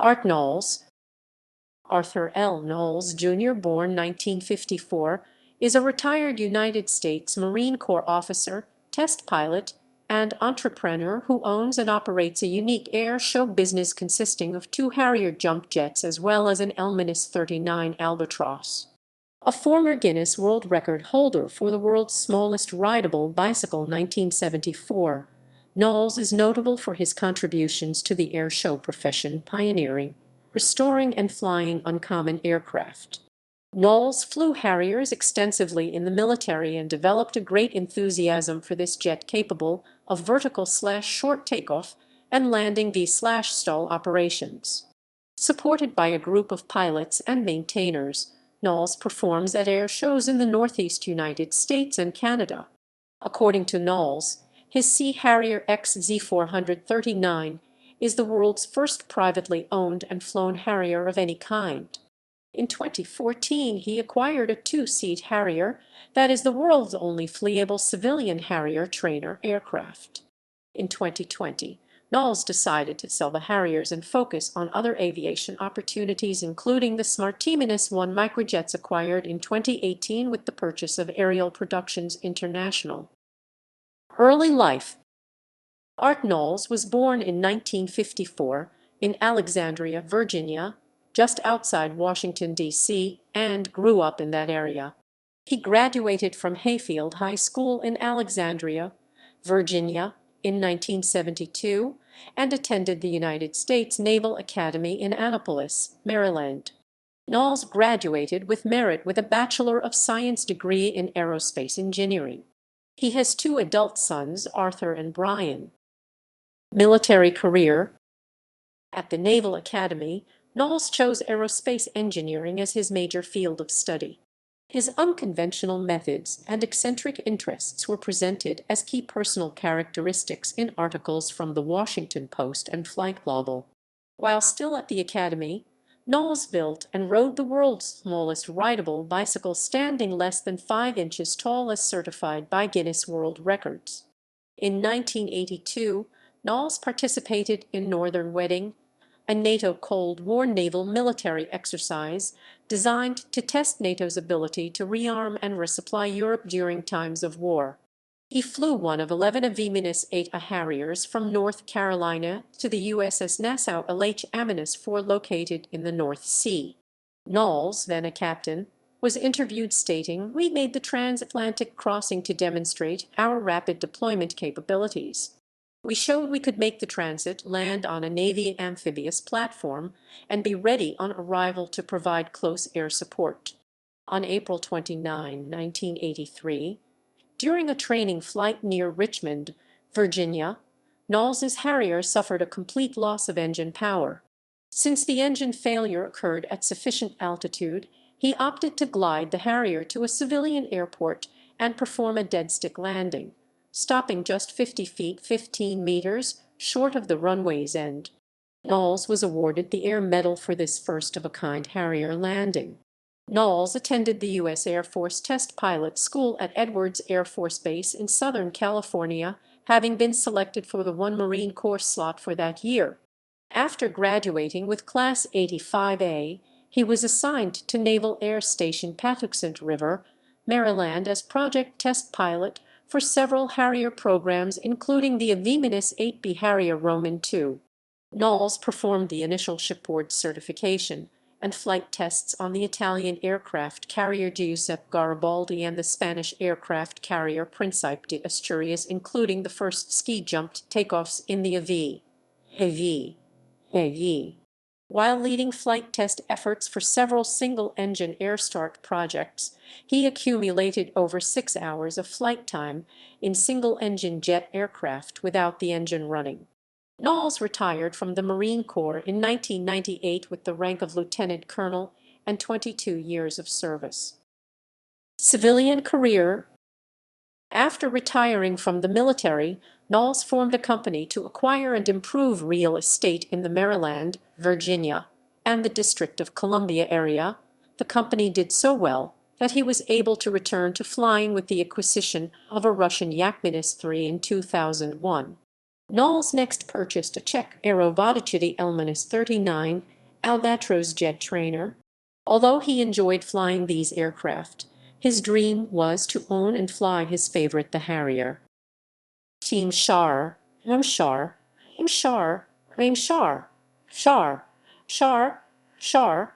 Art Nalls, Arthur L. Nalls, Jr., born 1954, is a retired United States Marine Corps officer, test pilot, and entrepreneur who owns and operates a unique air show business consisting of two Harrier jump jets as well as an L-39 Albatross. A former Guinness World Record holder for the world's smallest rideable bicycle 1974, Nalls is notable for his contributions to the air show profession, pioneering, restoring and flying uncommon aircraft. Nalls flew Harriers extensively in the military and developed a great enthusiasm for this jet capable of vertical/short takeoff and landing v/STOL operations. Supported by a group of pilots and maintainers, Nalls performs at air shows in the Northeast United States and Canada. According to Nalls, his Sea Harrier XZ439 is the world's first privately owned and flown Harrier of any kind. In 2014, he acquired a two-seat Harrier that is the world's only flyable civilian Harrier trainer aircraft. In 2020, Nalls decided to sell the Harriers and focus on other aviation opportunities, including the Smartiminus-1 microjets acquired in 2018 with the purchase of Aerial Productions International. Early life. Art Nalls was born in 1954 in Alexandria, Virginia, just outside Washington, D.C., and grew up in that area. He graduated from Hayfield High School in Alexandria, Virginia, in 1972 and attended the United States Naval Academy in Annapolis, Maryland. Nalls graduated with merit with a Bachelor of Science degree in aerospace engineering. He has two adult sons, Arthur and Brian. Military career. At the Naval Academy, Nalls chose aerospace engineering as his major field of study. His unconventional methods and eccentric interests were presented as key personal characteristics in articles from The Washington Post and Flight Global. While still at the Academy, Nalls built and rode the world's smallest rideable bicycle standing less than 5 inches tall as certified by Guinness World Records. In 1982, Nalls participated in Northern Wedding, a NATO Cold War naval military exercise designed to test NATO's ability to rearm and resupply Europe during times of war. He flew one of 11 V-8 Harriers from North Carolina to the USS Nassau LH-4 located in the North Sea. Nalls, then a captain, was interviewed stating, "We made the transatlantic crossing to demonstrate our rapid deployment capabilities. We showed we could make the transit, land on a Navy amphibious platform, and be ready on arrival to provide close air support." On April 29, 1983, during a training flight near Richmond, Virginia, Nalls's Harrier suffered a complete loss of engine power. Since the engine failure occurred at sufficient altitude, he opted to glide the Harrier to a civilian airport and perform a dead-stick landing, stopping just 50 feet 15 meters short of the runway's end. Nalls was awarded the Air Medal for this first-of-a-kind Harrier landing. Nalls attended the U.S. Air Force Test Pilot School at Edwards Air Force Base in Southern California, having been selected for the 1 Marine Corps slot for that year. After graduating with Class 85A, he was assigned to Naval Air Station Patuxent River, Maryland as project test pilot for several Harrier programs, including the V-8B Harrier Roman II. Nalls performed the initial shipboard certification and flight tests on the Italian aircraft carrier Giuseppe Garibaldi and the Spanish aircraft carrier Príncipe de Asturias, including the first ski-jumped takeoffs in the AV. While leading flight test efforts for several single-engine air start projects, he accumulated over 6 hours of flight time in single-engine jet aircraft without the engine running. Nalls retired from the Marine Corps in 1998 with the rank of lieutenant colonel and 22 years of service. Civilian career. After retiring from the military, Nalls formed a company to acquire and improve real estate in the Maryland, Virginia, and the District of Columbia area. The company did so well that he was able to return to flying with the acquisition of a Russian Yak-3 in 2001. Nalls next purchased a Czech aerobaticity L-39 Albatross jet trainer. Although he enjoyed flying these aircraft, his dream was to own and fly his favorite, the Harrier. Team Shar, Shar, Shar, Shar, Shar, Shar, Shar.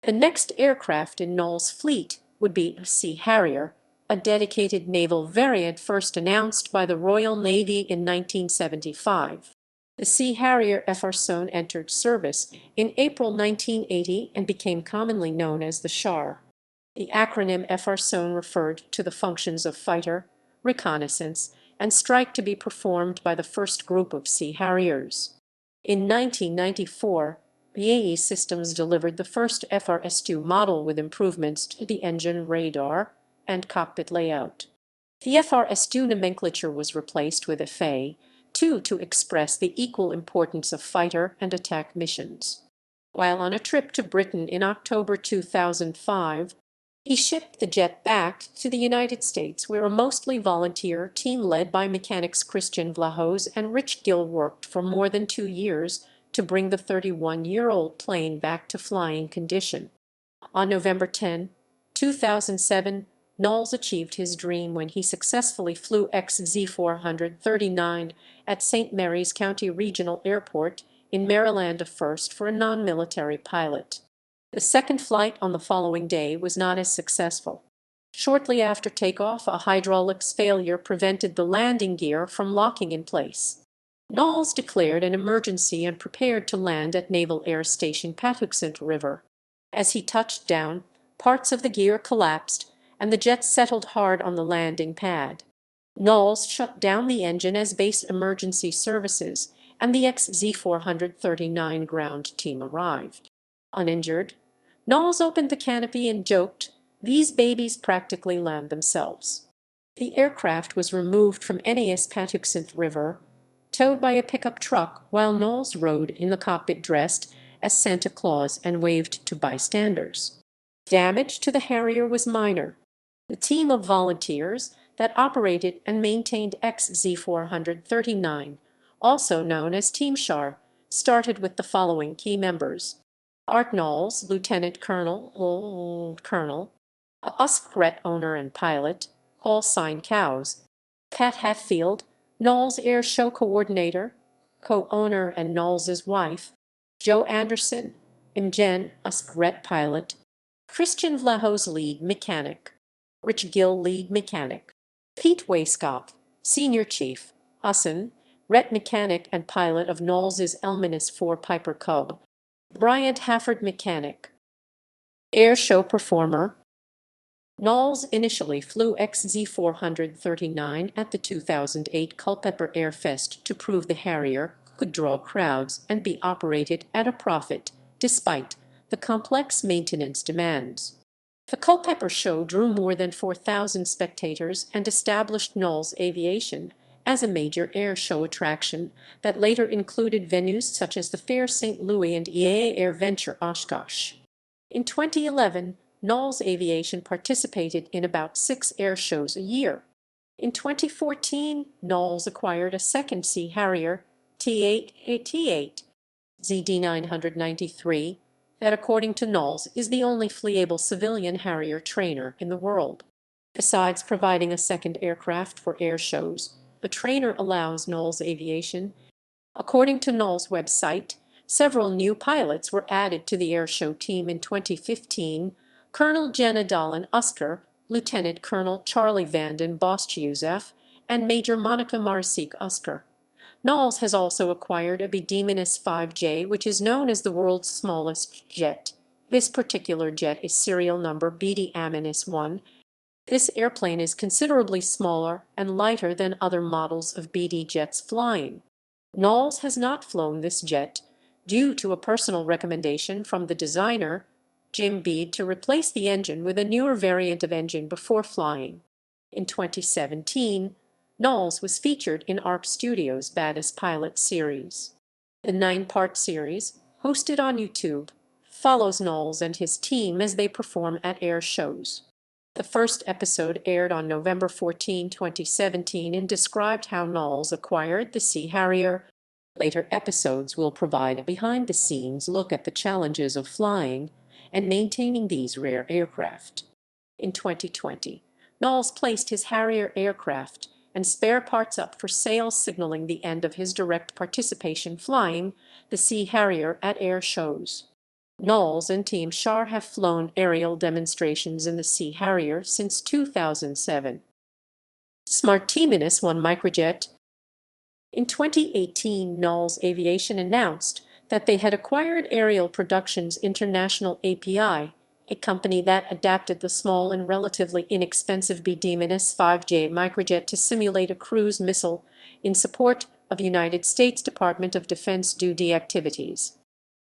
The next aircraft in Nalls' fleet would be a Sea Harrier, a dedicated naval variant first announced by the Royal Navy in 1975. The Sea Harrier XZ439 entered service in April 1980 and became commonly known as the Shar. The acronym XZ439 referred to the functions of fighter, reconnaissance, and strike to be performed by the first group of Sea Harriers. In 1994, BAE Systems delivered the first FRS-2 model with improvements to the engine, radar, and cockpit layout. The FRS-2 nomenclature was replaced with FA-2 to express the equal importance of fighter and attack missions. While on a trip to Britain in October 2005, he shipped the jet back to the United States, where a mostly volunteer team led by mechanics Christian Vlahos and Rich Gill worked for more than 2 years to bring the 31-year-old plane back to flying condition. On November 10, 2007, Nalls achieved his dream when he successfully flew XZ439 at St. Mary's County Regional Airport in Maryland, a first for a non-military pilot. The second flight on the following day was not as successful. Shortly after takeoff, a hydraulics failure prevented the landing gear from locking in place. Nalls declared an emergency and prepared to land at Naval Air Station Patuxent River. As he touched down, parts of the gear collapsed, and the jet settled hard on the landing pad. Nalls shut down the engine as base emergency services, and the XZ439 ground team arrived. Uninjured, Nalls opened the canopy and joked, "These babies practically land themselves." The aircraft was removed from NAS Patuxent River, towed by a pickup truck, while Nalls rode in the cockpit dressed as Santa Claus and waved to bystanders. Damage to the Harrier was minor. The team of volunteers that operated and maintained XZ439, also known as Team Shar, started with the following key members: Art Nalls, Lieutenant Colonel, Uskret owner and pilot, call sign Cows; Pat Hatfield, Nalls Air Show coordinator, co-owner and Nalls's wife; Joe Anderson, Imogen Uskret pilot; Christian Vlahos lead mechanic; Rich Gill lead mechanic; Pete Wayscott, senior chief; Hassan, Rhett mechanic and pilot of Nalls's Elminus 4 Piper Cub; Bryant Hafford mechanic. Air show performer. Nalls initially flew XZ439 at the 2008 Culpeper Air Fest to prove the Harrier could draw crowds and be operated at a profit, despite the complex maintenance demands. The Culpeper show drew more than 4,000 spectators and established Nalls Aviation as a major air show attraction that later included venues such as the Fair St. Louis and EAA Air Venture Oshkosh. In 2011, Nalls Aviation participated in about 6 air shows a year. In 2014, Nalls acquired a second Sea Harrier, T8 ZD993, that according to Nalls is the only flyable civilian Harrier trainer in the world. Besides providing a second aircraft for air shows, the trainer allows Nalls Aviation. According to Nalls' website, several new pilots were added to the airshow team in 2015: Colonel Jenna Dahlen Usker, Lieutenant Colonel Charlie Vanden Bosch-Yusef, and Major Monica Marasik Usker. Nalls has also acquired a BD-5 5J, which is known as the world's smallest jet. This particular jet is serial number BD-1. This airplane is considerably smaller and lighter than other models of BD jets flying. Nalls has not flown this jet, due to a personal recommendation from the designer, Jim Bede, to replace the engine with a newer variant of engine before flying. In 2017, Nalls was featured in ARP Studios' Baddest Pilot series. The 9-part series, hosted on YouTube, follows Nalls and his team as they perform at air shows. The first episode aired on November 14, 2017, and described how Nalls acquired the Sea Harrier. Later episodes will provide a behind-the-scenes look at the challenges of flying and maintaining these rare aircraft. In 2020, Nalls placed his Harrier aircraft and spare parts up for sale, signaling the end of his direct participation flying the Sea Harrier at air shows. Nalls and Team Shar have flown aerial demonstrations in the Sea Harrier since 2007. Smartiminus 1 microjet. In 2018, Nalls Aviation announced that they had acquired Aerial Productions International API, a company that adapted the small and relatively inexpensive B-5J microjet to simulate a cruise missile in support of United States Department of Defense DoD activities.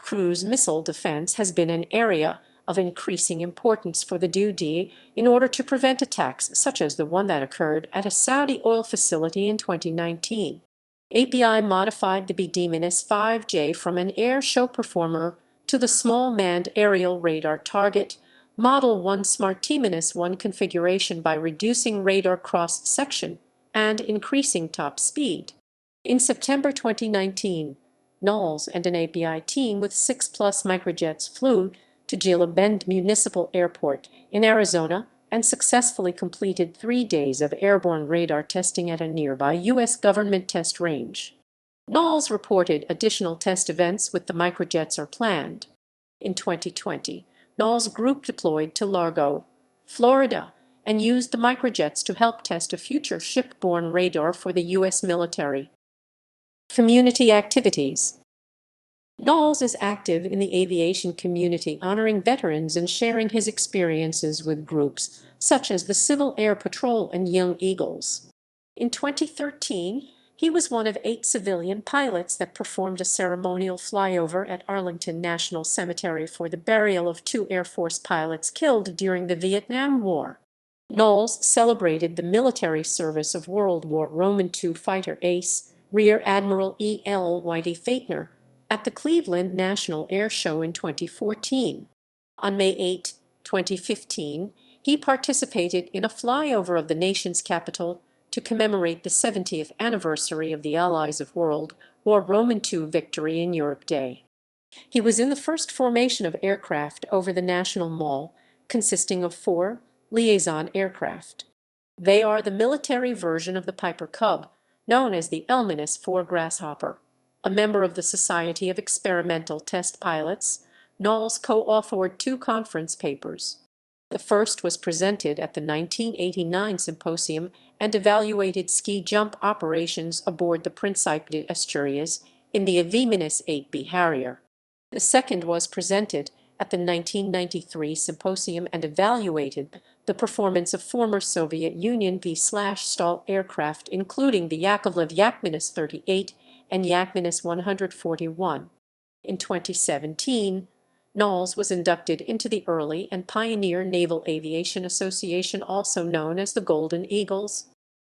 Cruise missile defense has been an area of increasing importance for the DoD in order to prevent attacks such as the one that occurred at a Saudi oil facility in 2019. API modified the B-5J from an air show performer to the small manned aerial radar target Model 1 Smartiminus 1 configuration by reducing radar cross-section and increasing top speed. In September 2019, Nalls and an API team with 6+ microjets flew to Gila Bend Municipal Airport in Arizona and successfully completed 3 days of airborne radar testing at a nearby U.S. government test range. Nalls reported additional test events with the microjets are planned. In 2020, Nalls Group deployed to Largo, Florida, and used the microjets to help test a future shipborne radar for the U.S. military. Community activities. Nalls is active in the aviation community, honoring veterans and sharing his experiences with groups such as the Civil Air Patrol and Young Eagles. In 2013, he was one of 8 civilian pilots that performed a ceremonial flyover at Arlington National Cemetery for the burial of 2 Air Force pilots killed during the Vietnam War. Nalls celebrated the military service of World War II fighter ace, Rear Admiral E.L. Whitey Faitner, at the Cleveland National Air Show in 2014. On May 8, 2015, he participated in a flyover of the nation's capital to commemorate the 70th anniversary of the Allies of World War II victory in Europe Day. He was in the first formation of aircraft over the National Mall, consisting of 4 liaison aircraft. They are the military version of the Piper Cub, known as the L-4 Grasshopper. A member of the Society of Experimental Test Pilots, Nalls co-authored 2 conference papers. The first was presented at the 1989 symposium and evaluated ski jump operations aboard the Príncipe de Asturias in the V-8B Harrier. The second was presented at the 1993 symposium and evaluated the performance of former Soviet Union V/STOL aircraft, including the Yakovlev Yak-38 and Yak-141. In 2017, Nalls was inducted into the Early and Pioneer Naval Aviation Association, also known as the Golden Eagles.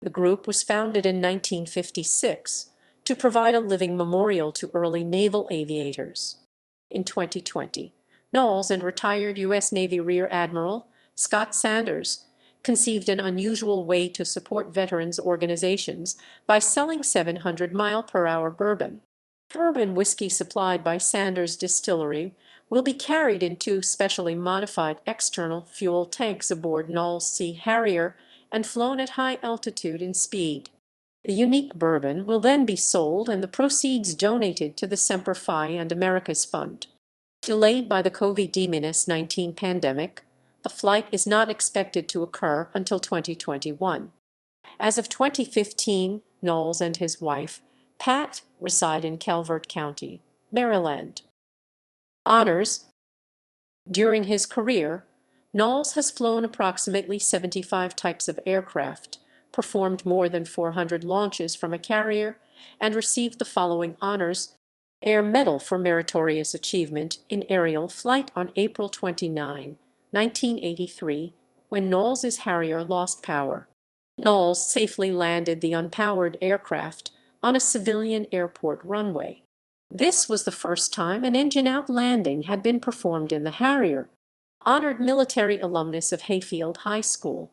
The group was founded in 1956 to provide a living memorial to early naval aviators. In 2020, Nalls and retired U.S. Navy Rear Admiral Scott Sanders conceived an unusual way to support veterans organizations by selling 700-mile-per-hour bourbon. Bourbon whiskey supplied by Sanders Distillery will be carried in 2 specially modified external fuel tanks aboard Nalls Sea Harrier and flown at high altitude and speed. The unique bourbon will then be sold and the proceeds donated to the Semper Fi and America's Fund. Delayed by the COVID-19 pandemic, the flight is not expected to occur until 2021. As of 2015, Nalls and his wife, Pat, reside in Calvert County, Maryland. Honors. During his career, Nalls has flown approximately 75 types of aircraft, performed more than 400 launches from a carrier, and received the following honors: Air Medal for Meritorious Achievement in Aerial Flight on April 29, 1983, when Nalls' Harrier lost power. Nalls safely landed the unpowered aircraft on a civilian airport runway. This was the first time an engine-out landing had been performed in the Harrier. Honored military alumnus of Hayfield High School,